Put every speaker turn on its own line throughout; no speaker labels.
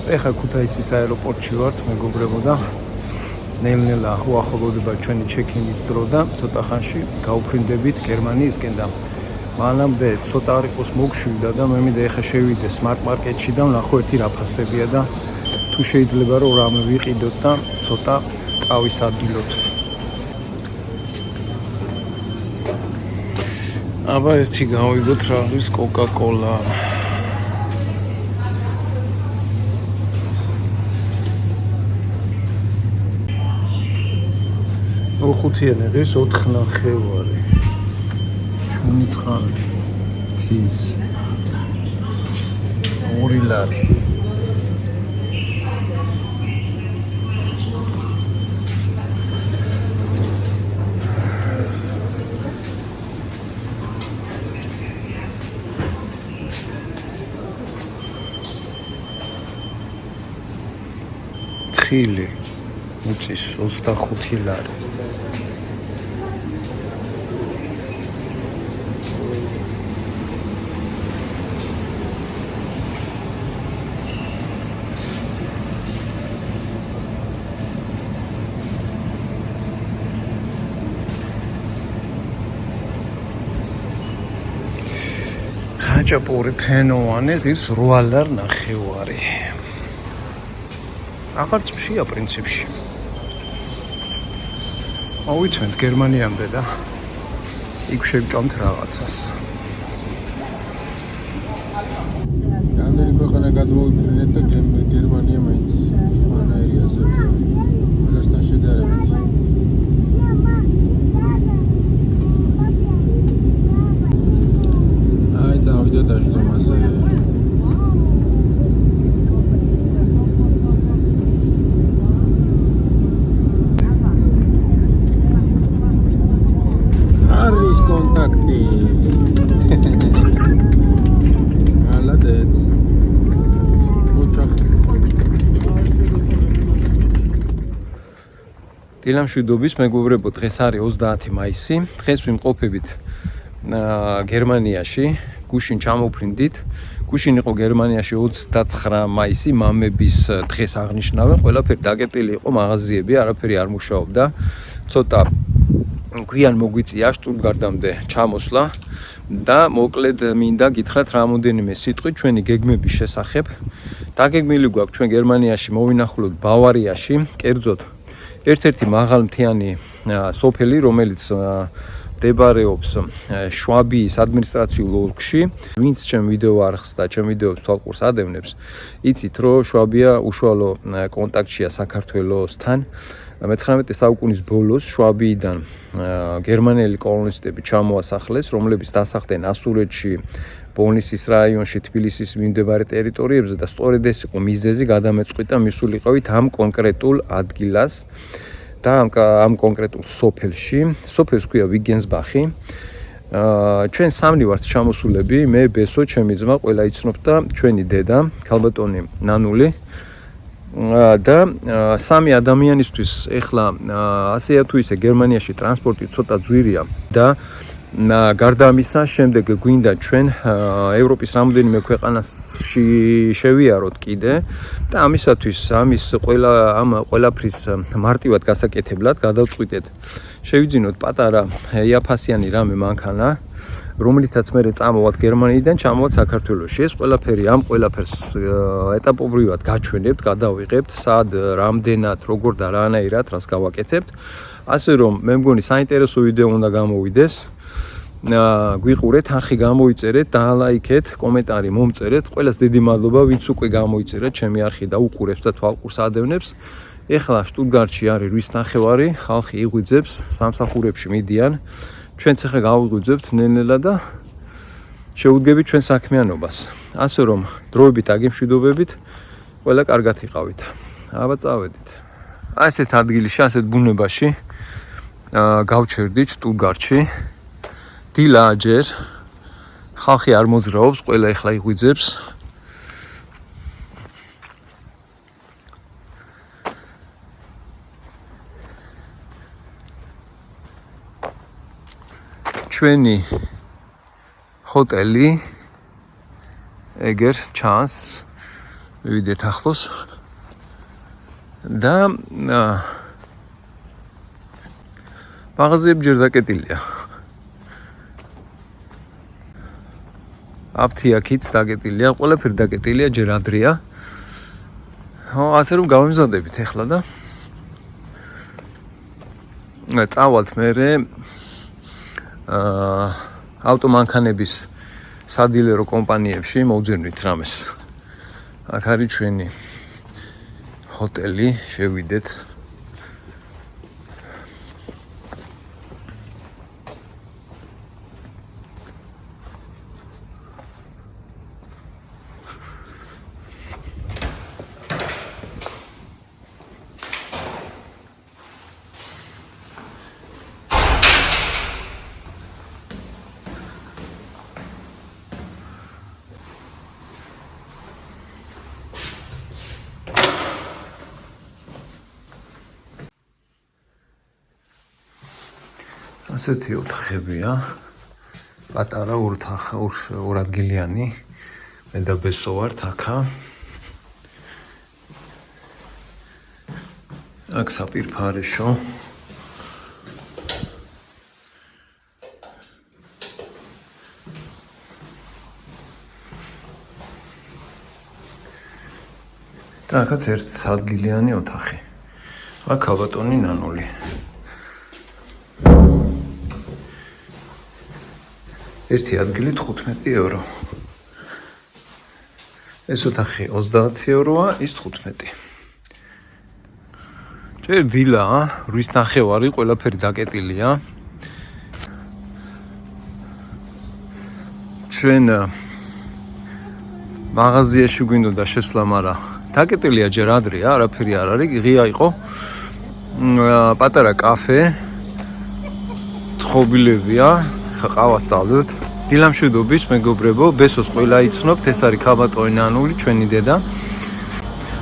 ეხლა ქუთაისის აეროპორტში ვართ, მეგობრებო და ნელ-ნელა უახლოვდება ჩვენი ჩეკინის დრო და ცოტა ხანში გავუფრინდებით გერმანიისკენ და მანამდე ცოტა არ იყოს მოგშვიდა და მე მინდა ეხლა შევიდე სმარტ მარკეტში და ვნახო ერთი რა ფასებია და თუ შეიძლება რომ რამე ვიყიდოთ და ცოტა წავისადგილოთ. აბა ერთი გავიგოთ რა არის კოკა-კოლა. ხუთიანი ღირს 4 ნახევარი. ჩვენი წყალი. თის. 2 ლარი. ხილი. მიწის 25 ლარი. ხაჭაპური ფენოვანი ღირს 8 ლარ ნახევარი. აღარც მშია პრინციპში. მოვიცვენთ გერმანიამდე და იქ შევჭამთ რაღაცას.
რამდენი ქვეყანა გადმოვიფრინეთ და გერმანია მაინც სხვანაირია ზევდა. ყველასთან შედარებით. აი წავიდა დაშლომაზე. არის კონტაქტი.
დილამშვიდობის მეგობრებო, დღეს არის 30 მაისი. დღეს ვიმყოფებით გერმანიაში, გუშინ ჩამოვფრინდით. გუშინ იყო გერმანიაში 29 მაისი, მამების დღეს აღნიშნავენ. ყველაფერი დაკეტილი იყო, მაღაზიები, არაფერი არ მუშაობდა. ცოტა გვიან მოგვიწია შტუტგარტამდე ჩამოსვლა და მოკლედ მინდა გითხრათ რამოდენიმე სიტყვით ჩვენი გეგმების შესახებ. დაგეგმილი გვაქვს ჩვენ გერმანიაში მოვინახულოთ ბავარიაში, კერძოდ ერთ-ერთი მაღალმთიანი სოფელი, რომელიც მდებარეობს შვაბიის ადმინისტრაციულ ოლქში. ვინც ჩემ ვიდეო არხს და ჩემ ვიდეოს თვალყურს ადევნებს, იცით რომ შვაბია უშუალო კონტაქტშია საქართველოსთან. მე-19 საუკუნის ბოლოს შვაბიიდან გერმანელი კოლონისტები ჩამოასახლეს, რომლებიც დასახლდნენ ასურეთში, ბონისის რაიონში, თბილისის მიმდებარე ტერიტორიებზე და სწორედ ეს იყო მიზეზი გადამეწყვიტა მისულიყავით ამ კონკრეტულ ადგილას და ამ კონკრეტულ სოფელში. სოფელს ქვია ვიგენსბახი. ჩვენ სამნი ვართ ჩამოსულები, მე, ბესო, ჩემი ძმა, ყველა იცნობთ და ჩვენი დედა, ქალბატონი ნანული. და სამი ადამიანისთვის ეხლა ასეა თუ ისე გერმანიაში ტრანსპორტი ცოტა ძვირია და გარდა ამისა შემდეგ გვინდა ჩვენ ევროპის რამოდენიმე ქვეყანაში შევიაროთ კიდე და ამისათვის ამის ყველაფრის მარტივად გასაკეთებლად გადავწყვიტეთ შევიძინოთ პატარა იაფასიანი რამე მანქანა რომლითაც მე წამოვად გერმანიიდან ჩამოვად საქართველოში. ეს ყველაფერი ამ ყველაფერს ეტაპობრივად გაჩვენებთ, გადავიღებთ, სად, რამდენად, როგორ და რანაირად რას გავაკეთებთ. ასე რომ მე მგონი საინტერესო ვიდეო უნდა გამოვიდეს. გვიყურეთ, არხი გამოიწერეთ, დალაიქეთ, კომენტარი მომწერეთ. ყველას დიდი მადლობა, ვინც უკვე გამოიწერეთ ჩემი არხი და უყურებს და თვალყურს ადევნებს. ეხლა შტუტგარტში არის 8 ნახევარი, ხალხი იღვიძებს, სამსახურებში მიდიან. ჩვენც ახლა გავუღვიძებთ ნელ-ნელა და შევუდგებით ჩვენ საქმიანობას. ასე რომ დროებით აგემშვიდობებით, ყველა კარგად იყავით. აბა წავედით. ასეთ ადგილში, ასეთ ბუნებაში გავჩერდით შტუტგარტში. დილაა ჯერ. ხალხი არ მოძრაობს, ყველა ახლა იღვიძებს. ჩვენი ჰოტელი ეგერ ჩანს მივიდეთ ახლოს და მაღაზიები ჯერ დაკეტილია. აფთიაქიც დაკეტილია, ყველაფერი დაკეტილია, ჯერ ადრეა. ასე რომ გავიმზადებით ახლა და წავალთ მერე ავტომანქანების სადილერო კომპანიებში მოვძერნით რამეს. აქ არის ჩვენი ჰოტელი, შევიდეთ. ასეთი ოთახებია, პატარა ორადგილიანი, მე და ბესო ვართ აქა. აქ საპირფარეშო. და აქაც ერთადგილიანი ოთახი. აქ ქალბატონი ნანული. ერთი ადგილი 15 ეურო. ეს ოთახი 30 ევროა, ის 15. ჯერ ვილა, რის ნახევარი, ყველაფერი დაკეტილია. ჩვენ მაღაზიაში გვინდოდა შესვლა, მაგრამ დაკეტილია ჯერ ადრეა, არაფერი არ არის, ღია იყო. პატარა კაფე, თხობილებია. ყავას დავდოთ. დილამშვიდობის მეგობრებო, ბესოს ყველა იცნობთ, ეს არის ქალბატონი ნანული, ჩვენი დედა.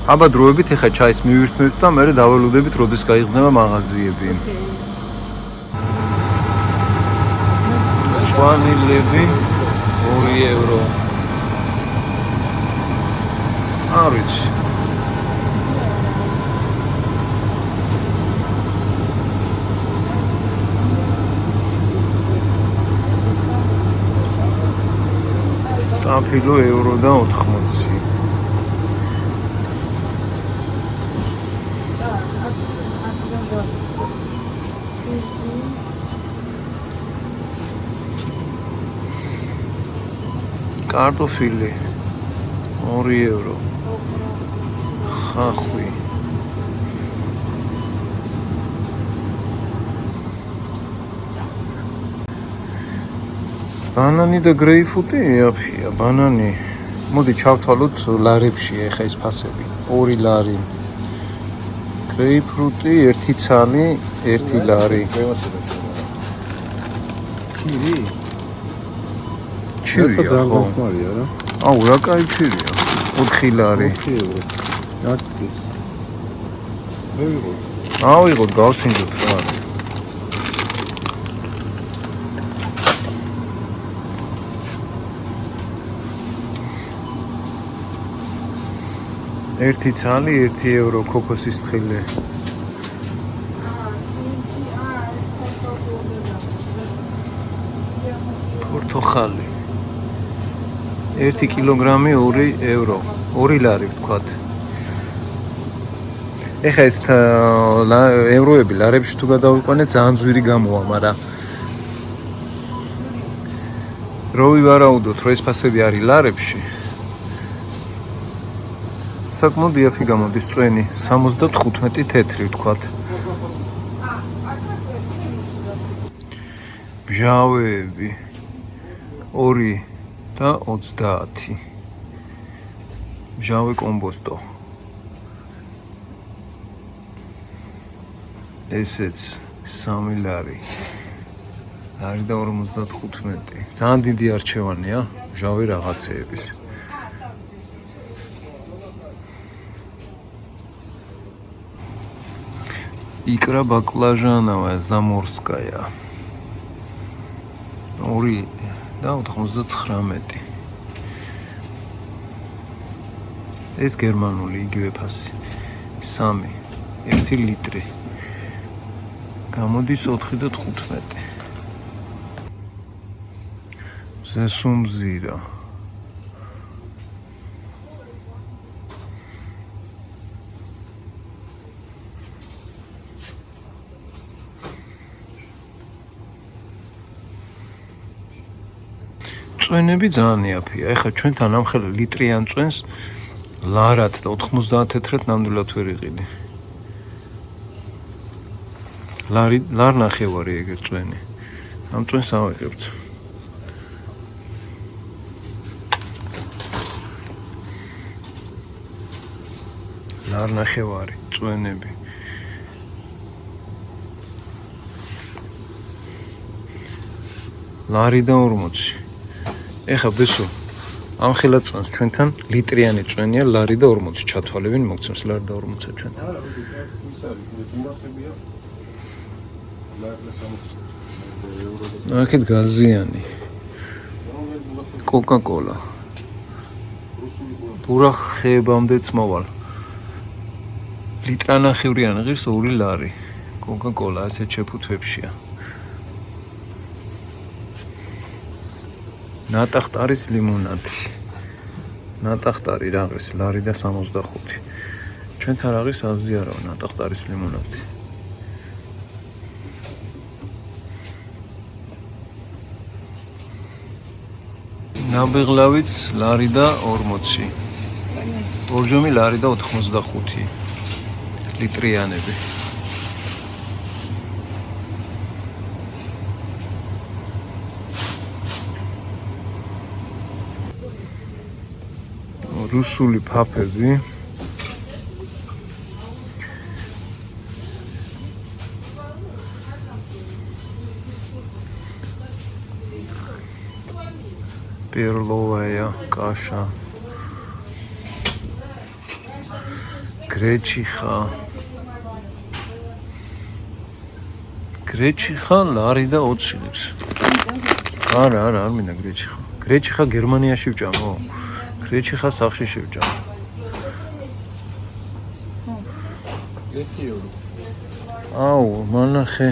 აბა დროებით ეხა ჩაის მივირთმევთ და მერე დაველოდებით, როდის გაიხსნება მაღაზიები. ჭვანილები 2 ევრო. არ ვიცი. Apilo euro da 80. Kartofili 2 euro. Xaxvi. Banani და greyfruti იაფია, banani. მოდი ჩავთვალოთ ლარებში ეხა ეს ფასები. 2 ლარი. greyfruti 1 ცალი, 1 ლარი.
Kiri?
ჩირია ხო? აუ, რა კაი ჩირია. 4 ლარი.
Არტი. მე ვიღოთ.
ავიღოთ, გავსინჯოთ რა. ერთი ცალი 1 ევრო ქოქოსის თხილე. პორტოხალი 1 კილოგრამი 2 ევრო. 2 ლარი ვთქვათ. ეხა ეს ევროები ლარებში თუ გადავიყვანეთ ძალიან ძვირი გამოვა, მაგრამ რო ვივარაუდოთ, რომ ეს ფასები არის ლარებში, საკმაოდ იაფი გამოდის წვენი 75 თეთრი ვთქვათ. ბჟავეები 2 და 30. ბჟავე კომბოსტო. ესეც 3 ლარი. არის და 55. ძალიან დიდი არჩევანია ბჟავე რაღაცეების. икра баклажановая заморская 2 და 99. ეს გერმანული იგივე ფასი. 3, 1 ლიტრი. გამოდის 4 და 15. ზესუმზირა. წვენები ძალიან იაფია. ეხლა ჩვენთან ამხელა ლიტრიან წვენს ლარად და 90 თეთრად ნამდვილად ვერ იყიდი. ლარ ნახევარი ეგერ წვენი. ამ წვენს ავიღებთ. ლარ ნახევარი წვენები. ლარი და 40. ეხა ბესო ამ ხელა წვენს ჩვენთან ლიტრიანი წვენია ლარი და 40 ჩათვალებინ მოგცემს ლარი და 40 ჩვენ. აქეთ გაზიანი კოკა-კოლა პურა ხეებამდეც მოვალ ლიტრანახევრიანი ღირს 2 ლარი კოკა-კოლა ასეთ შეფუთვებშია. ნატახტარის ლიმონადი. ნატახტარი რაღაც ლარი და 65. ჩვენთან რაღაც აზიარო ნატახტარის ლიმონადი. ნაბეღლავიც ლარი და 40. ორჯომი ლარი და 85 ლიტრიანები. რუსული ფაფები. პერლოვაია, კაშა. გრეჩიხა. გრეჩიხა ლარი და 20 ლირს. არა, არ მინდა გრეჩიხა. გრეჩიხა გერმანიაში ვჭამო. გრეჩიხა სახში შევჭამ.
1 ევრო.
აუ, მანახე.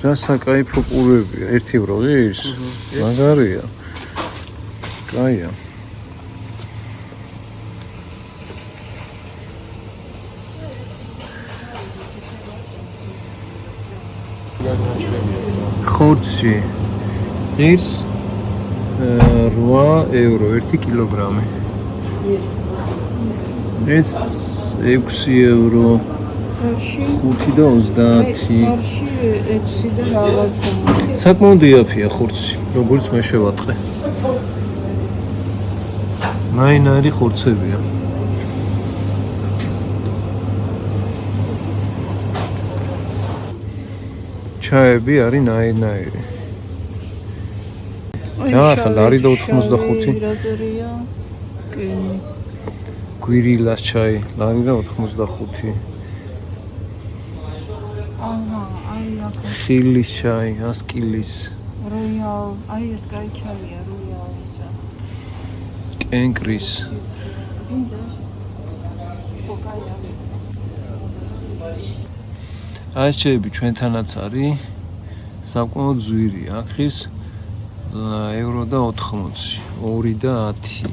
რა საკაიფო ყურებია, 1 ევრო ღირს? მაგარია. კაია. ხორცი ღირს 8 ევრო 1 კილოგრამი. ეს 6 ევრო 5 და 30. საკმაოდ იაფია ხორცი, როგორც მე შევატყე. ნაინარი ხორცებია. ჩაები არის ნაირ-ნაირი. რა ლარი და 85. გვირილას ჩაი, ლარი და 85. ხილის ჩაი, ასკილის.
როიალ, აი ეს გაიჩალია როიალისა.
კენკრის. აი ეს ჩაები ჩვენთანაც არის. საკმაოდ ზვირი, აქ ხის ევრო და 80, 2 და 10.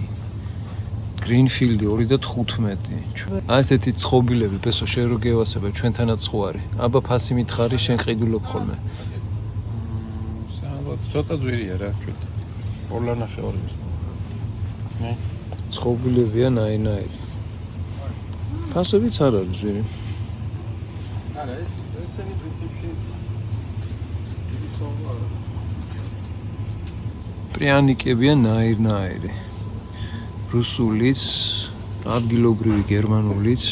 გრინფილდი 2 და 15. აი ესეთი ცხობილები, ბესო შენ რო გევასება ჩვენთანაც ხო არის. აბა ფასი მითხარი, შენ ყიდულობ ხოლმე.
ალბათ ცოტა ზვირია რა ჩვენ. 2 ლარნახევარი. მე
ცხობილებია ნაირ-ნაირი. ფასებიც არ არის ზვირი.
არა ეს ესენი პრინციპში ის სოლა.
პრიანიკებია ნაირ-ნაირი. რუსულიც, ადგილობრივი გერმანულიც.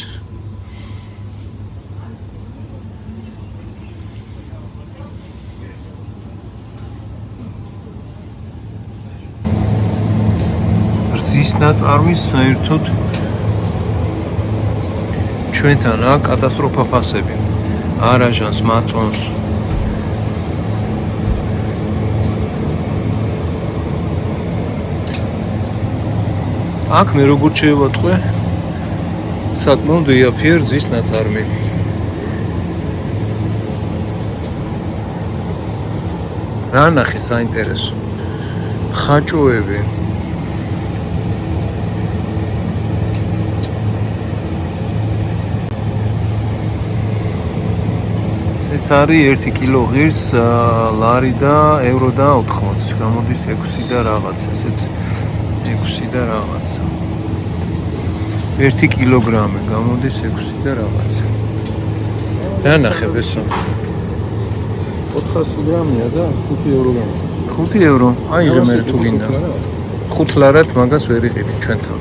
რძის ნაწარმის საერთოდ ჩვენთან აქ კატასტროფა ფასები. არაჟანს, მაწონს. აქ მე როგორ შევატყვე საკმაოდ იაფია რძის ნაწარმი. რა ნახე საინტერესო. ხაჭოები. ეს არის 1 კილო ღირს ლარი და ევრო და 80. გამოდის 6 და რაღაც, ესეც 6 და რაღაცა. 1 კილოგრამი გამოდის 6 და რაღაცა. რა ნახე ესო?
400 გრამია და 5 ევრო გამოდის.
5 ევრო. აი მე თუ გინდა. 5 ლარად მაგას ვერ იყიდით ჩვენთან.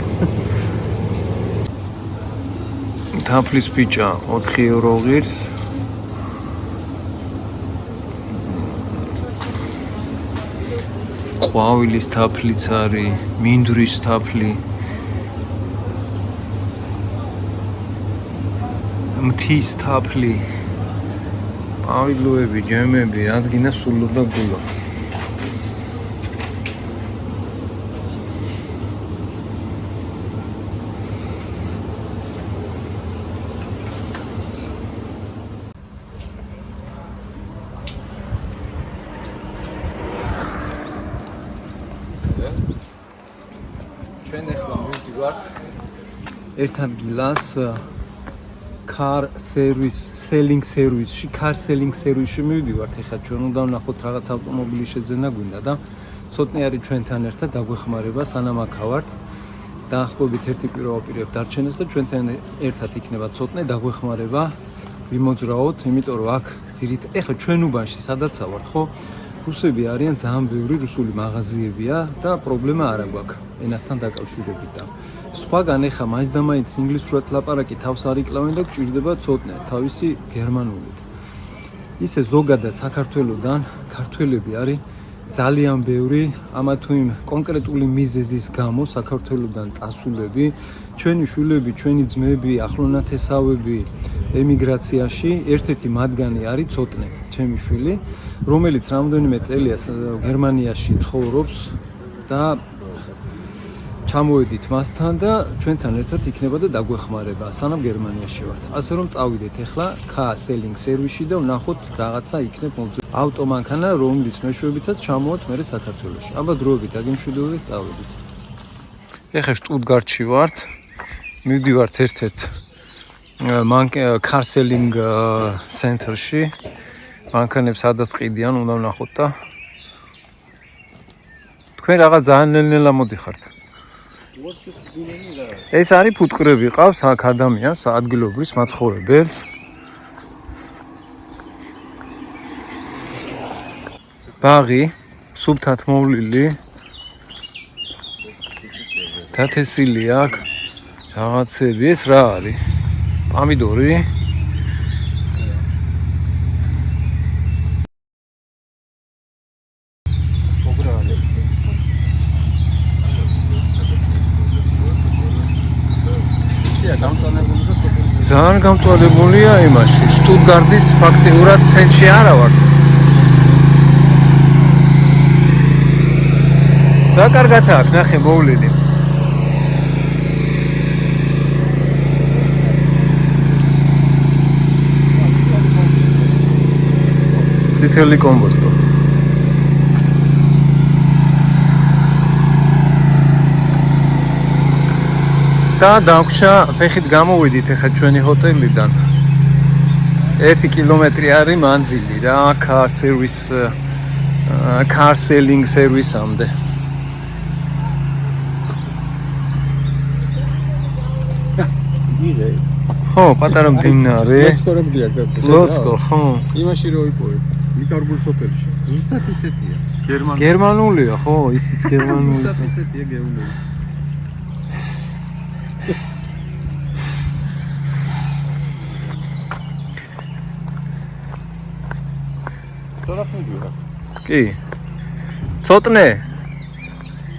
თაფლის ბიჭა 4 ევრო ღირს. ყვავილის თაფლიც არის, მინდვრის თაფლი. მთის თაფლი. პავილოები, ჯემები, რაც გინდა სულო და გულო. ჩვენ ახლა მივდივართ ერთ ადგილას car service selling service-ში, car selling service-ში მივდივართ. ახლა ჩვენ უნდა ვნახოთ რაღაც ავტომობილის შეძენა გვინდა და ცოტნე არის ჩვენთან ერთად დაგვეხმარება სანამ აქ ვართ. დაახლოებით ერთი პიროვაპირებთ დარჩენას და ჩვენთან ერთად იქნება ცოტნე დაგვეხმარება ვიმოძრაოთ, იმიტომ რომ აქ ახლა ჩვენ უბანში სადაც ვართ, ხო? რუსები არიან ძალიან ბევრი, რუსული მაღაზიებია და პრობლემა არ აქვს ენასთან დაკავშირებით და სხვაგან ახლა მაინც და მაინც ინგლისურად ლაპარაკი თავს არ იკლავენ და გჭირდება ცოტნე თავისი გერმანულით. ისე ზოგადად საქართველოსდან ქართველები არის ძალიან ბევრი, ამა თუ იმ კონკრეტული მიზეზის გამო საქართველოსდან წასულები, ჩვენი შვილები, ჩვენი ძმები, ახლონათესავები ემიგრაციაში, ერთ-ერთი მათგანი არის ცოტნე, ჩემი შვილი, რომელიც რამდენიმე წელია გერმანიაში ცხოვრობს და ჩამოვედით მასთან და ჩვენთან ერთად იქნება და დაგვეხმარება, სანამ გერმანიაში ვართ. ასე რომ წავიდეთ ახლა car selling service-ში და ვნახოთ რაღაცა იქნებ მომწონს. ავტომანქანა, რომლის მეშვეობითაც ჩამოვართ მე საქართველოში. აბა დროებით დაგემშვიდობებით, წავიდეთ. ეხლა შტუტგარტში ვართ. მივდივართ ერთ-ერთ car selling center-ში. მანქანებს სადაც ყიდიან, უნდა ვნახოთ და თქვენ რაღაც ძალიან ნელ-ნელა მოდიხართ. ეს არის ფუტკრები ყავს აქ ადამიანს, ადგილობრივს მაცხოვრებელს. ბაღი, სუფთად მოვლილი. დათესილი აქ რაღაცები, ეს რა არის? პომიდორი. ძალიან გამწვალებულია იმაში, შტუტგარტის ფაქტიურად ცენტრში არა ვარ. რა კარგად აქვს, ნახე მოვლილი. წითელი კომბოსტო. და დაგვრჩა ფეხით გამოვიდით ახლა ჩვენი ჰოტელიდან 1 კილომეტრი არის მანძილი რა car selling service-ამდე.
იღე.
ხო, პატარა მდინარე.
ლოცკორებია გაქვს.
ლოცკო, ხო.
იმაში რო იპოვეთ. მიკარგულის ჰოტელში. ზუსტად ისეთია.
გერმანულია, ხო, ისიც გერმანული.
ზუსტად ისეთია გეუბნები.
კი.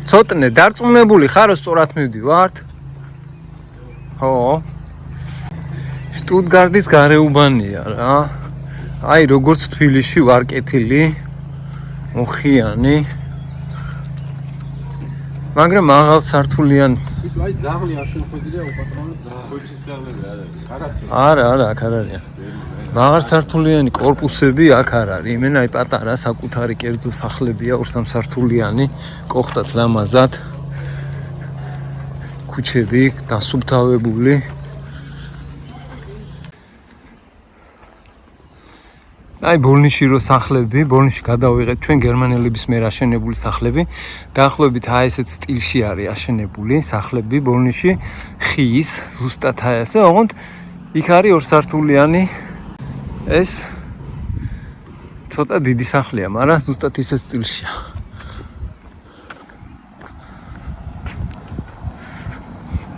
ცოტნე დარწმუნებული ხარო სწორად მივდივართ? ხო. შტუტგარტის გარეუბანია რა. აი როგორც თბილისში ვარ კეთილი, მოხიანი. მაგრამ მაღალ სართულიან
ბიჭო, აი ძაღლი არ შეხვედრია უპატრონო ძაღლი. ხოჭის ძაღლები არ არის.
არა, აქ არ არის. მაღალ სართულიანი корпуსები აქ არ არის. იმენა აი პატარა საკუთარი კერძო სახლებია 2-3 სართულიანი, კოხტად ლამაზად. ქუჩები დასუფთავებული. აი ბოლნისში რო სახლები, ბოლნისში გადავიღეთ ჩვენ გერმანელების მიერ აშენებული სახლები. დაახლოებით აი ესეთ სტილში არის აშენებული სახლები ბოლნისში, ხის, ზუსტად აი ესე, ოღონდ იქ არის 2 სართულიანი ეს ცოტა დიდი სახლია, მაგრამ ზუსტად ისე სტილშია.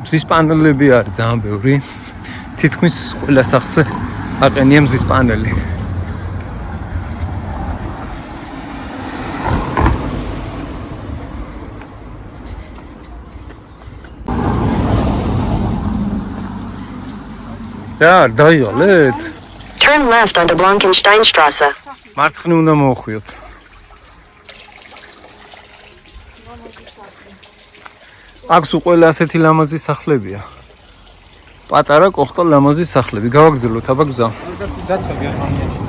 მზის პანელები არის ძალიან ბევრი. თითქმის ყველა სახლზე აყენია მზის პანელი. Ja, დაიღალეთ.
Turn left onto Blankensteinstraße.
მარცხნივ უნდა მოვხვიოთ. აქ ყველა ასეთი ლამაზი სახლებია. პატარა კოხტა ლამაზი სახლები. გავაგზავნოთ აბა გზა.
დაცა გერმანიაში.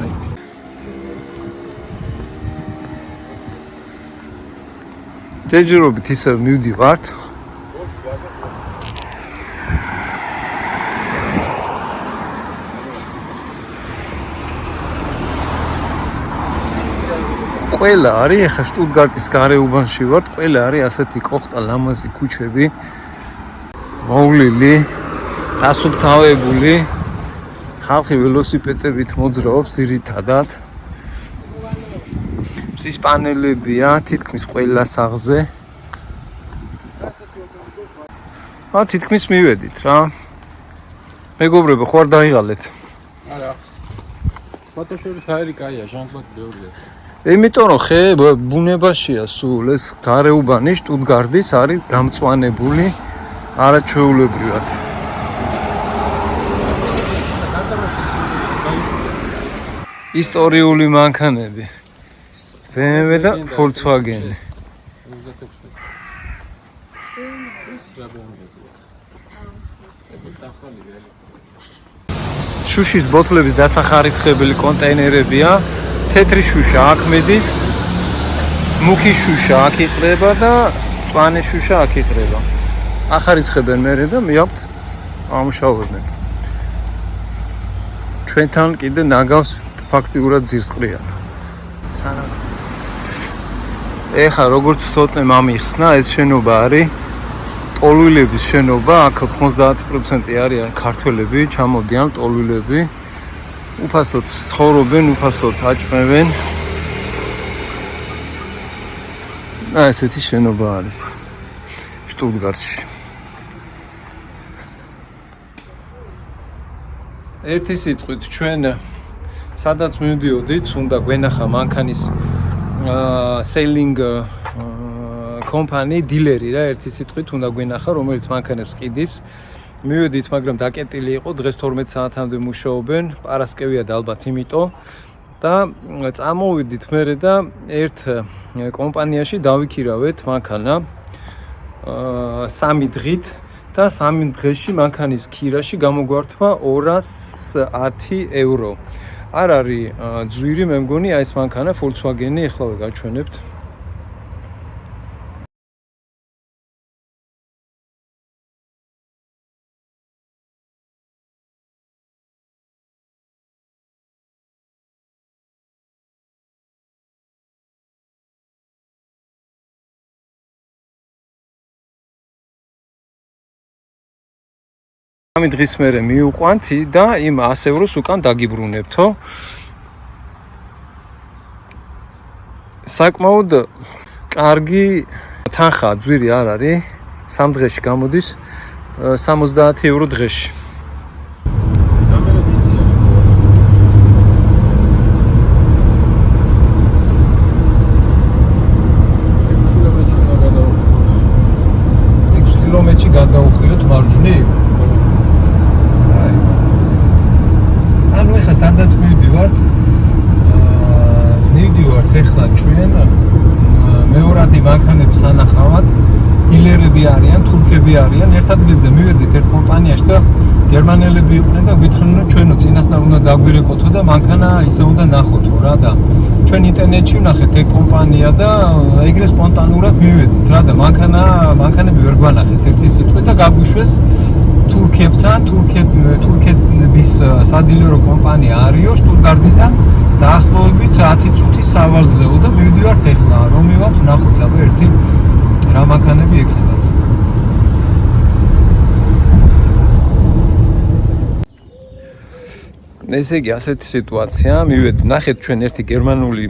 ჯერჯერობით ისე მივდივართ. ყველა არის ახლა შტუტგარტის გარეუბანში ვართ, ყველა არის ასეთი კოხტა ლამაზი ქუჩები, მოვლილი, დასუფთავებული, ხალხი ველოსიპედებით მოძრაობს ძირითადად. მზის პანელებია თითქმის ყველა სახლზე. თითქმის მივედით რა. მეგობრებო, ხო არ დაიღალეთ?
არა. ფოტოშოპის აერი კაია, ჟანგბად ბევრია.
იმიტომ რომ ხე ბუნებაშია სულ ეს გარეუბანი შტუტგარტის არის გამწვანებული არაჩვეულებრივად. ისტორიული მანქანები. BMW და Volkswagen. შუშის ბოთლების დასახარისხებელი კონტეინერებია. თეთრი შუშა აქ მედის, მუქი შუშა აქ იყრება და მწვანე შუშა აქ იყრება. ახარისხებენ მერე და მიაქვთ ამუშავებენ. ჩვენთან კიდე ნაგავს ფაქტიურად ძირსყრიან. ეხლა როგორც ცოტნე მომიხსნა, ეს შენობა არის ტოლვილების შენობა, აქ 90% არიან ქართველები, ჩამოდიან ტოლვილები. უფასოდ ცხოვრობენ, უფასოდ აჭმევენ. ესეთი შენობა არის შტუტგარტში. ერთი სიტყვით ჩვენ სადაც მივდიოდით, უნდა გვენახა მანქანის selling company დილერი რა, ერთი სიტყვით უნდა გვენახა, რომელიც მანქანებს ყიდის. მივედით, მაგრამ დაკეტილი იყო, დღეს 12 საათამდე მუშაობენ, პარასკევია და ალბათ იმიტომ და წამოვიდით მერე და ერთ კომპანიაში დავიქირავეთ მანქანა 3 დღით და 3 დღეში მანქანის ქირაში გამოგვართვა 210 евро. არ არის ძვირი, მე მგონი აი ეს მანქანა Volkswagen-ი ეხლავე გაჩვენებთ. Am დღის მერე მივყვანთ და იმ 100 ევროს უკან დაგიბრუნებთო. საკმაოდ კარგი თანხა ძვირი არ არის. 3 დღეში გამოდის 70 евро დღეში. კილომეტრში გადაუხვიოთ მარჯვნივ. ანუ ეხლა სადაც მივდივართ ახლა ჩვენ მეორადი მანქანების ანახავად დილერები არიან, თურქები არიან. ერთ ადგილზე მივედით ერთ კომპანიაში და გერმანელები იყვნენ და გვითხრნენ რომ ჩვენო წინასწარ უნდა დაგვირეკოთო და მანქანა ისე უნდა ნახოთო რა და ჩვენ ინტერნეტში ვნახეთ ეგ კომპანია და ეგრე სპონტანურად მივედით რა და მანქანები ვერ გვანახეს ერთი სიტყვით და გაგვიშვეს თურქებთან, თურქების სადილერო კომპანია არიო შტუტგარტიდან დაახლოებით 10 წუთის სავალზეო და მივდივართ ეხლა რომ მივალთ ვნახოთ აბა ერთი რა მანქანები ექნებათ. ესე იგი ასეთი სიტუაცია, მივედით, ნახეთ ჩვენ ერთი გერმანული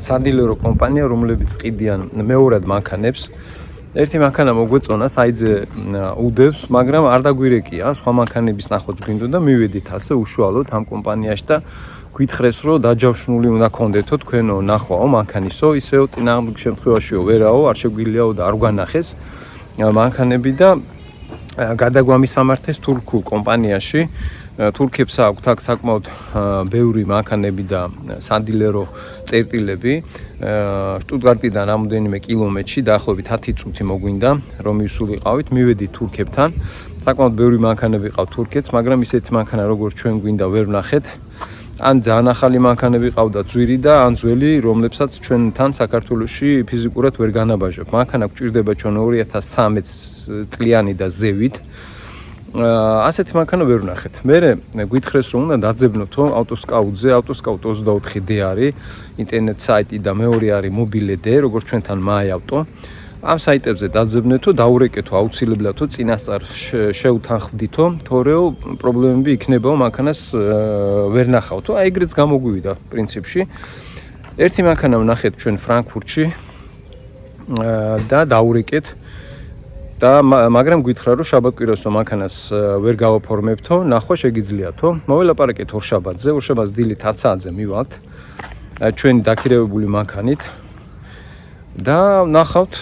სადილერო კომპანია, რომლებიც ყიდიან მეორად მანქანებს. ერთი მანქანა მოგვეწონა, საიძე უდევს, მაგრამ არ დაგვირეკია, სხვა მანქანების ნახოც გვინდოდა, მივედით ასე უშუალოდ ამ კომპანიაში და გვითხრეს, რომ დაჯავშნული უნდა გქონდეთო თქვენო ნახვაო მანქანისო, ისეო წინააღმდეგ შემთხვევაშიო ვერაო, არ შეგვიძლიაო და არ გვანახეს მანქანები და გადაგვამისამართეს თურქულ კომპანიაში. თურქებს აქვთ აქ საკმაოდ ბევრი მანქანები და სადილერო წერტილები. შტუტგარტიდან რამოდენიმე კილომეტრში დაახლოებით 10 წუთი მოგვინდა რომ მივსულიყავით, მივედით თურქებთან. საკმაოდ ბევრი მანქანები ყავთ თურქეთს, მაგრამ ისეთი მანქანა როგორც ჩვენ გვინდა ვერ ვნახეთ. ან ძალიან ახალი მანქანები ყავდა ძვირი და ან ძველი, რომლებსაც ჩვენთან საქართველოში ფიზიკურად ვერ განაბაჟებთ. მანქანა გვჭირდება ჩვენ 2013 წლიანი და ზევით. ასეთი მანქანა ვერ ვნახეთ. მერე გვითხრეს რომ უნდა დაძებნოთო ავტოსკაუტზე, ავტოსკაუტ 24D არის ინტერნეტ საიტი და მეორე არის მობილე.de, როგორც ჩვენთან MyAuto. ამ საიტებზე დაძებნეთო, დაურეკეთო აუცილებლადო, წინასწარ შეუთანხმდითო, თორეო პრობლემები იქნებაო მანქანას ვერ ნახავთო. აი ეგრეც გამოგვივიდა პრინციპში. ერთი მანქანა ვნახეთ ჩვენ ფრანკფურტში და დაურეკეთ და მაგრამ გითხრა რომ შაბათ-კვირასო მანქანას ვერ გავაფორმებთო, ნახვა შეგიძლიათო. მოველაპარაკეთ ორშაბათზე, ორშაბათს დილით 10 საათზე მივალთ ჩვენი დაქირავებული მანქანით და ნახავთ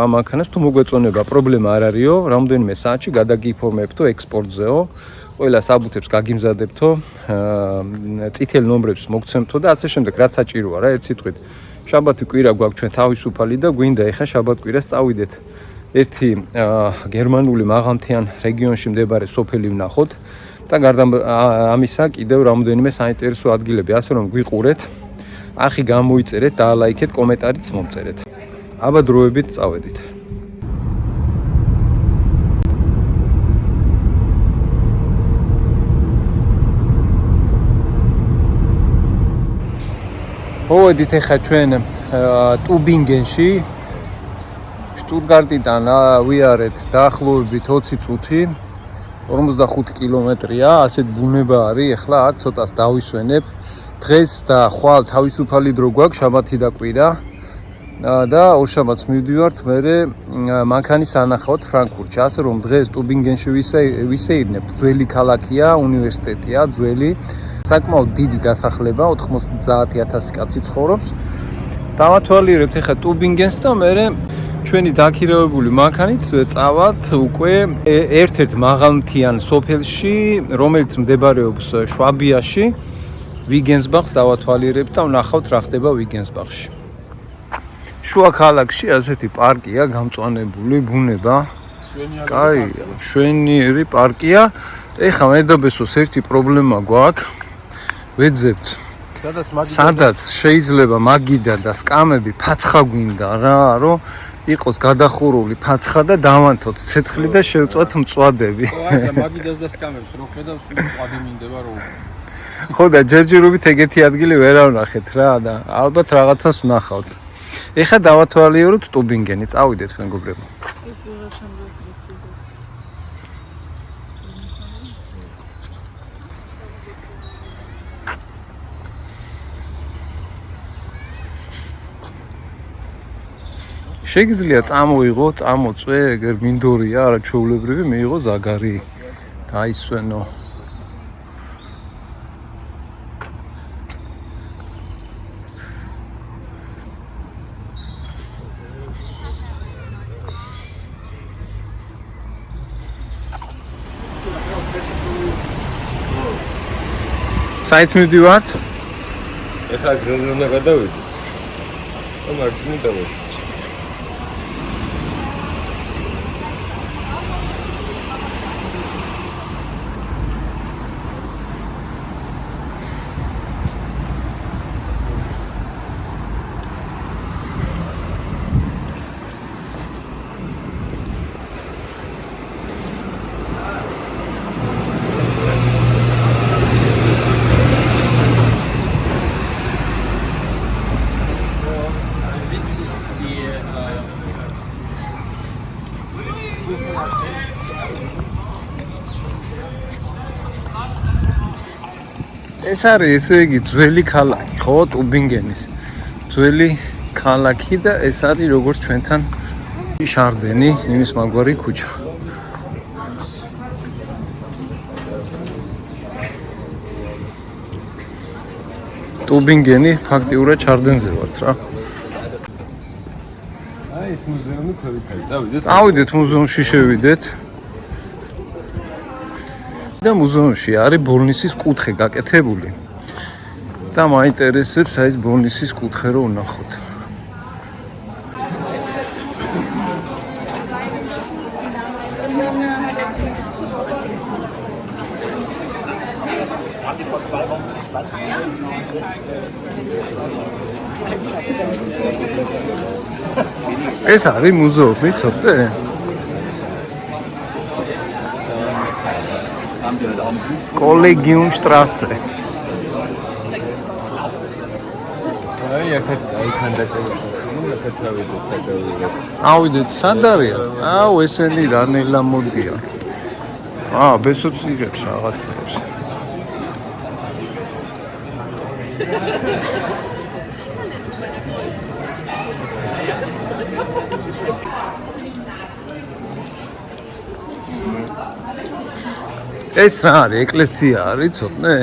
ამ მანქანას თუ მოგვეწონება, პრობლემა არ არისო, რამოდენიმე საათში გადაგიფორმებთო ექსპორტზეო, ყველა საბუთებს გაგიმზადებთო, წითელ ნომრებს მოგცემთო და ასე შემდეგ, რაც საჭიროა რა, ერთ სიტყვით. შაბათ-კვირა გვაქვს ჩვენ თავისუფალი და გვინდა ეხა შაბათ-კვირას წავიდეთ. ერთი გერმანული მაღალმთიან რეგიონში მდებარე სოფელი ვნახოთ და გარდა ამისა კიდევ რამოდენიმე საინტერესო ადგილები, ასე რომ გვიყურეთ, არხი გამოიწერეთ, დაალაიქეთ, კომენტარიც მომწერეთ. აბა დროებით წავედით. მოვედით ეხლა ჩვენ ტუბინგენში. შტუტგარტიდან ვიარეთ დაახლოებით 20 წუთი, 45 კილომეტრია, ასეთ ბუნება არის, ეხლა აქ ცოტას დავისვენებ. დღეს და ხვალ თავისუფალი დრო გვაქვს, შაბათი და კვირა. და ორშაბათს მივდივართ მერე მანქანის ანახავთ ფრანკფურტში, ასე რომ დღეს ტუბინგენში ვისეირნებთ. ძველი ქალაქია, უნივერსიტეტია, ძველი, საკმაოდ დიდი დასახლება, 90,000 კაცი ცხოვრობს. დავათვალიერებთ ეხლა ტუბინგენს და მერე ჩვენი დაქირავებული მანქანით წავალთ უკვე ერთ-ერთ მაღალმთიან სოფელში, რომელიც მდებარეობს შვაბიაში, ვიგენსბახს დავათვალიერებთ და ვნახავთ რა ხდება ვიგენსბახში. შუა ქალაქში ასეთი პარკია გამწვანებული, ბუნება. კაი, შვენიერი პარკია. ეხლა მე და ბესოს ერთი პრობლემა გვაქვს. ვეძებთ. სადაც შეიძლება მაგიდა და სკამები ფაცხა გვინდა რა, რომ იყოს გადახურული ფაცხა და დავანთოთ ცეცხლი და შევწვათ მწვადები.
აი, მაგიდას და სკამებს რო ხედავ, სულ მწვადი მინდება რომ.
ხო და ჯერჯერობით ეგეთი ადგილი ვერ ავნახეთ რა და ალბათ რაღაცას ვნახავთ. ეხლა დავათვალიეროთ ტუბინგენი, წავიდეთ მეგობრებო. შეგიძლია წამოიღო, წამოწვე, ეგერ მინდორია, არაჩვეულებრივი, მიიღო ზაგარი, დაისვენო. საით მივდივართ?
ეხლა გზაზე უნდა გადავიდეთ. და მარჯვნივ დავეშვით.
ეს არის ესე იგი ძველი ქალაქი, ხო, ტუბინგენის ძველი ქალაქი და ეს არის როგორც ჩვენთან შარდენი, იმის მაგვარი ქუჩა. ტუბინგენი ფაქტიურად შარდენზე ვართ რა.
აი ეს მუზეუმი ქვევით წავიდეთ.
წავიდეთ მუზეუმში შევიდეთ. და მუზეუმში არის ბოლნისის კუთხე გაკეთებული. და მაინტერესებს აი ეს ბოლნისის კუთხე რო ვნახოთ. ეს არის მუზეუმი, ცოტა. კოლეგიუმშტრასე.
აი აქაც კაი დაკეთებული, აქაც ავიდეთ გადავიდეთ.
ავიდეთ, სად არიან? აუ, ესენი რანელა მოდიან. ბესოც იღებს რაღაცებს. ეს რა არის? ეკლესია არის, ცოტნე?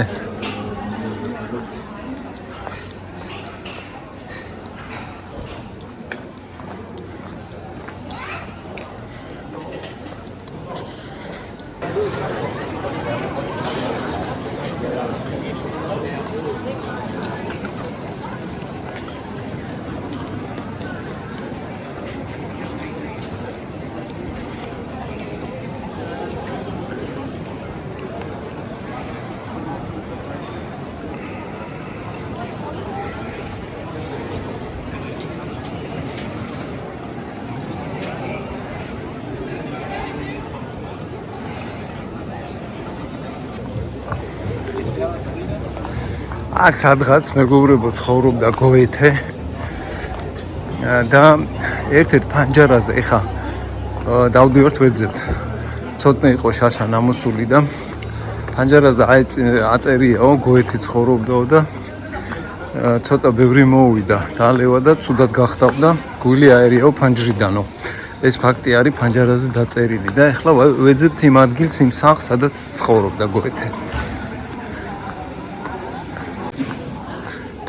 აქ სადღაც მეგობრებო ცხოვრობდა გოეთე და ერთ-ერთ პანჯარაზე ეხა დავდივართ ვეძებთ. ცოტნე იყო შაშა ნამოსული და პანჯარაზე აწერიაო გოეთე ცხოვრობდაო და ცოტა ბევრი მოუვიდა დალევა და ცუდად გახტავდა გვილი აერიაო პანჯრიდანო. ეს ფაქტი არის პანჯარაზე დაწერილი და ეხლა ვეძებთ იმ ადგილს, იმ სახლს, სადაც ცხოვრობდა გოეთე.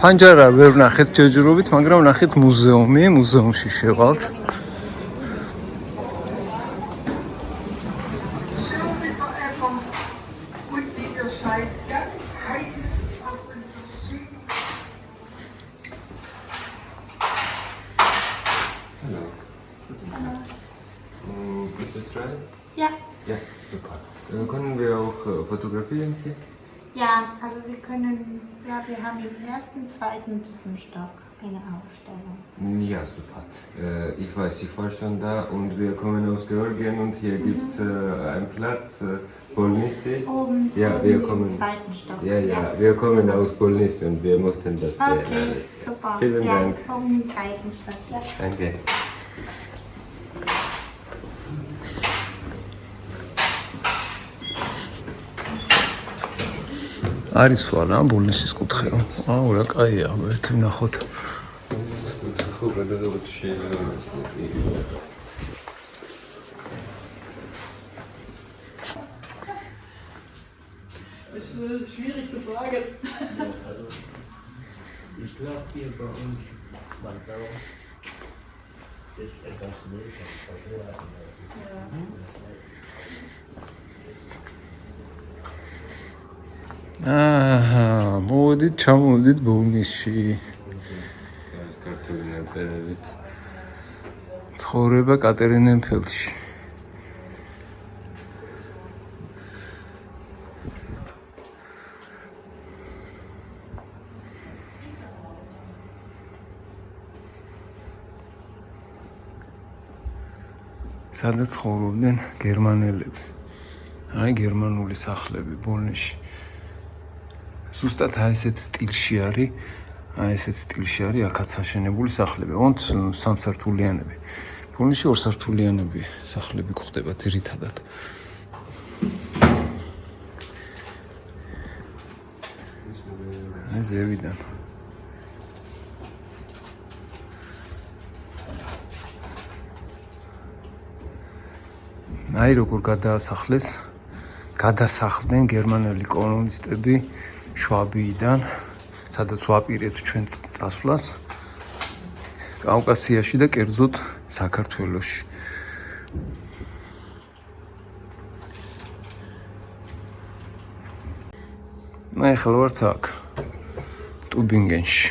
პანჯარა ვერ ვნახეთ ჯერჯერობით, მაგრამ ვნახეთ მუზეუმი, მუზეუმში შევალთ.
Ist das gerade?
Ja.
Ja, super. Können wir auch fotografieren hier?
Ja, also Sie können, ja, wir haben im ersten, zweiten, dritten Stock eine Ausstellung.
Ja, super. Ich weiß, ich war schon da und wir kommen aus Georgien und hier gibt es einen Platz, Polnissi.
Oben,
Ja,
oben
wir
im
kommen.
zweiten Stock.
Ja, wir kommen aus Polnissi und wir möchten das sehen.
Okay,
alles.
super.
Vielen
ja,
Dank.
Oben im zweiten Stock, ja.
Danke.
არის სვალა ბოლნისის კუთხეო. აუ, რა კაია, ერთი ვნახოთ.
Ხო, გადაგავთ შეიძლება.
Ist schwierig zu fragen.
Ich glaube, hier bei uns, Mandau, ist etwas mehr.
მოდით, ჩამოვიდით ბოლნისში.
ეს ქართული ნაწერებით.
ცხოვრება კატერინენფელდში. სადაც ცხოვრობდნენ გერმანელები. აი გერმანული სახლები ბოლნისში. ზუსტად აი ესეთ სტილში არის, აქაც აშენებული სახლები. ოღონდ სამსართულიანები. ბოლნისში ორსართულიანები სახლები გვხდება ძირითადად. ზევიდან. აი როგორ გადასახლდნენ გერმანელი კოლონისტები შვაბიიდან, სადაც ვაპირებთ ჩვენ წასვლას კავკასიაში და კერძოდ საქართველოში. ახლა ვართ აქ ტუბინგენში.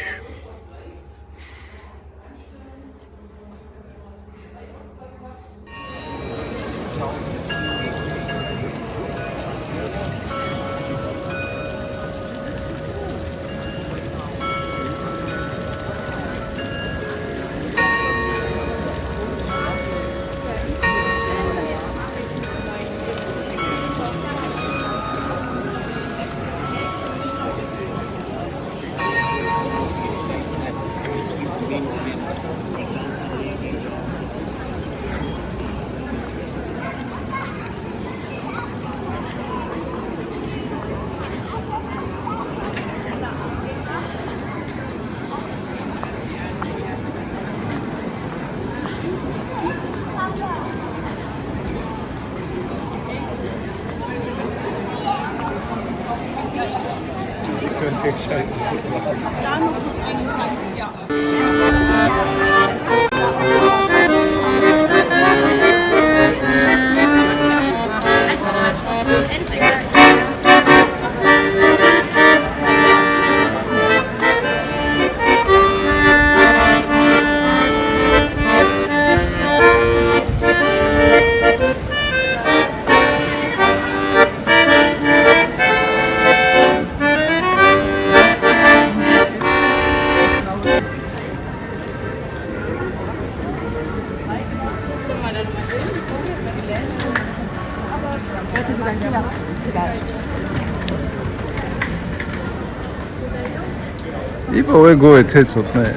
იპოვე გოეთეცოთ მე.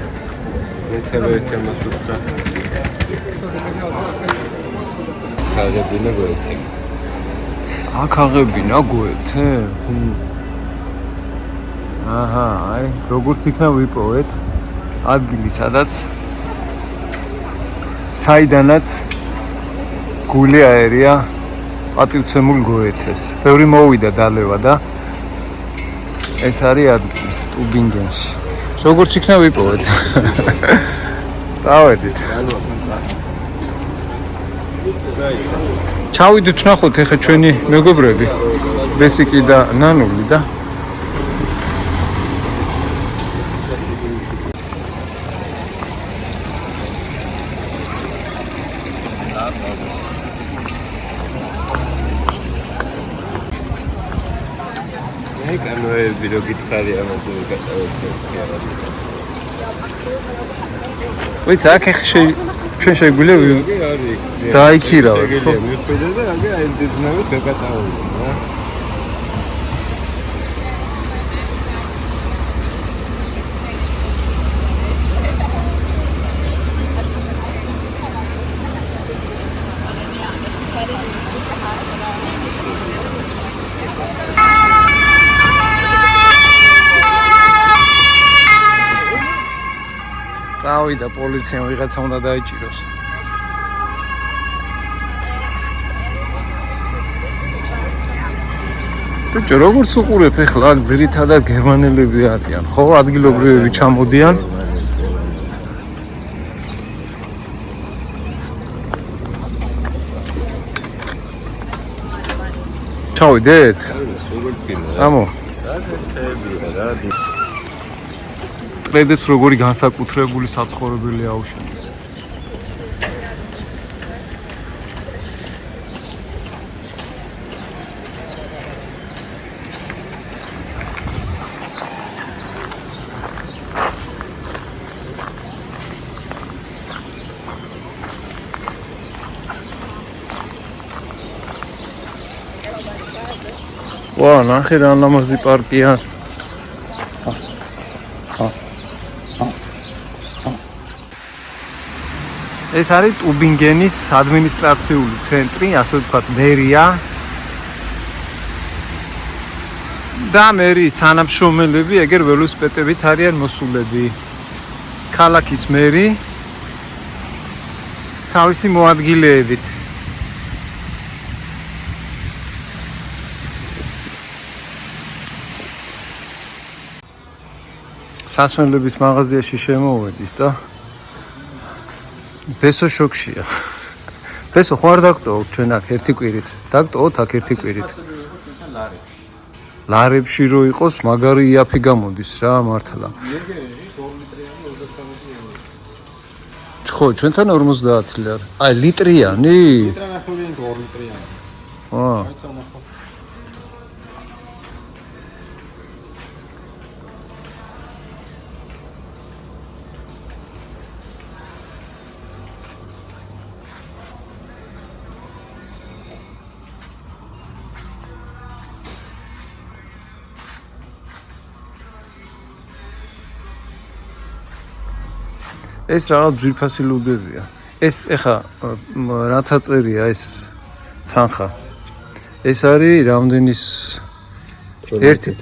მეცელოეთე მასუხდა. ქაღებინა გოეთე.
აქაღებინა გოეთე? აჰა, აი, როგორც იქნა ვიპოვეთ ადგილი, საიდანაც გული აერია პატივცემულ გოეთეს. ბევრი მოვიდა დალევა და ეს არის ადგილი ტუბინგენში. როგორც იქნა ვიპოვეთ. დავედით. ჩავიდით ნახოთ ეხა ჩვენი მეგობრები, ბესიკი და ნანული და
ვიდეო გითხარი ამაზე გასაუბრეთ.
ვიცი, აქ ეხა ჩვენ შეგვიძლია დაიქირავოთ, ხო?
მიხვიდე და აგე აი ძნავით გაკატაურდა.
წავიდა პოლიციამ, ვიღაცა უნდა დაიჭიროს. ბიჭო, როგორც უყურებ ეხლა, აქ ძირითადად გერმანელები არიან, ხო? ადგილობრივები ჩამოდიან. ჩავიდეთ?
როგორც გინდა.
ამო.
რა ეს ხეებია რა?
ხედეთ როგორი განსაკუთრებული საცხოვრებელი აუშენეს. ვა, ნახე რა ლამაზი პარკია. ეს არის ტუბინგენის ადმინისტრაციული ცენტრი, ასე ვთქვათ, მერია. და მერის თანამშრომელები ეგერ ველოსიპედებით არიან მოსულები. ქალაქის მერი თავისი მოადგილეებით. სასმელების მაღაზიაში შემოვედით და ბესო შოქშია. ბესო ხო არ დაგტოვოთ ჩვენ აქ ერთი კვირით. დაგტოვოთ აქ ერთი კვირით. ლარებში რო იყოს, მაგარი იაფი გამოდის რა მართლა. ხო, ჩვენთან 50 ლარი. აი, ლიტრიანი?
ლიტრანახევიანი 2 ლიტრიანი.
აა. ეს რაღაც ძვირფასი ლუდებია. ეს ეხა რაც აწერია ეს თანხა. ეს არის რამდენის 12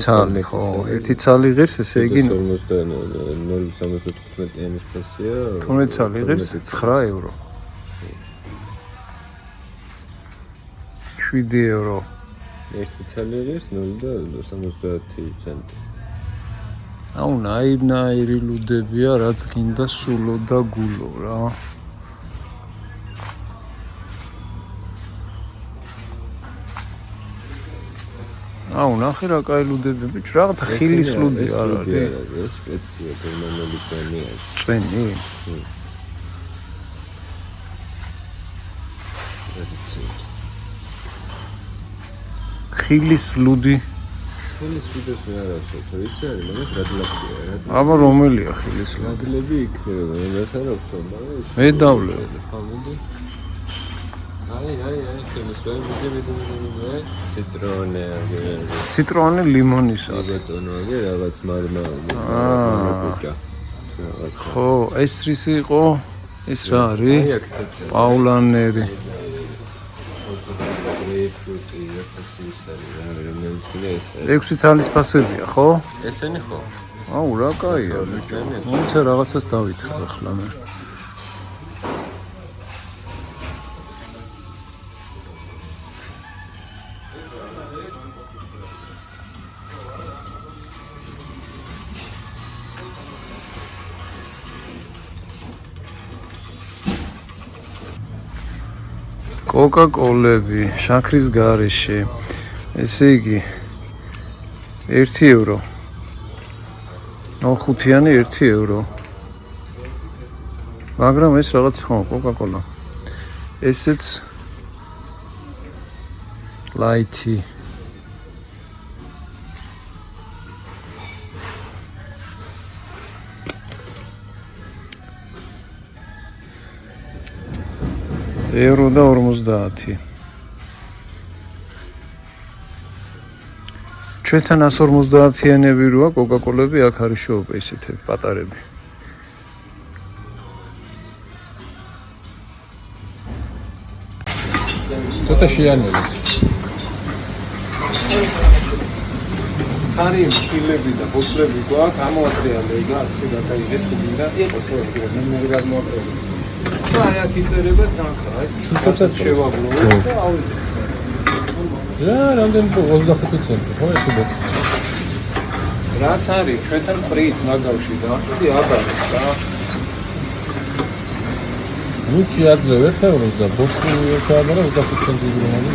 ცალი, ხო, 1 ცალი ღირს, ესე იგი
0.75-იანი სპეცია.
12 ცალი ღირს 9 ევრო. 7 ევრო.
1 ცალი ღირს 0.70 ცენტი.
აუ, ნაირ-ნაირი ლუდებია, რაც გინდა სულო და გულო რა. აუ, ნახე რა კაი ლუდები, ბიჭო, რაღაცა ხილის ლუდი არ არის.
ეს სპეცია გერმანელი წვენია.
წვენი? ხილის ლუდი.
ხილის ლუდებს მე არ ავსვათ, ის არის, მაგას რადლაკია, რა.
აბა რომელია ხილის ლუდი?
რადლები იქნება, მე არ ავსვათ, მაგრამ
მე დავლე.
აი, ხილის ლუდი მე ციტრონე,
ციტრონე ლიმონის არის.
ბეტონო, რაღაც მარმა, კუჭა.
ხო, ეს რის იყო? ეს რა არის? პაულანერი.
გრეიპფრუტი, აფასის არის, რომელიც ეს.
6 ცალის ფასებია, ხო?
ესენი ხო?
აუ, რა კაია, ბიჭო. მოიცა რაღაცას დავითხრა ახლა მე. კოკა-კოლები, შაქრის გარეშე. ესე იგი 1 ევრო. 0.5-იანი 1 ევრო. მაგრამ ეს რაღაც ხო, კოკა-კოლა. ესეც ლაითი. ევრო და 50. ჩვენთან 150-იანები როა კოკა-კოლები აქ არის შოუპ ესეთები პატარები.
ცოტა შეანელეს.
ცარი ფილები და ბოთლები გვაქვს, ამოატრია ლეგა, ასე დაგაიღეთ გინდა, იყოს რა, მე გადმოაყრები. აი აქ იწერება თანხა, აი
შუშებსაც
შევაგლოვო და ავიდე.
რა, რამდენი 25 ცენტი, ხო ეს ბოთლი.
რაც არის ჩვენთან პრით მაგავში და დიდი აბარეს და
ნუჩი ადრე 1 ევროს და ბოთლი 1 აბარა 25 ცენტი გრამი.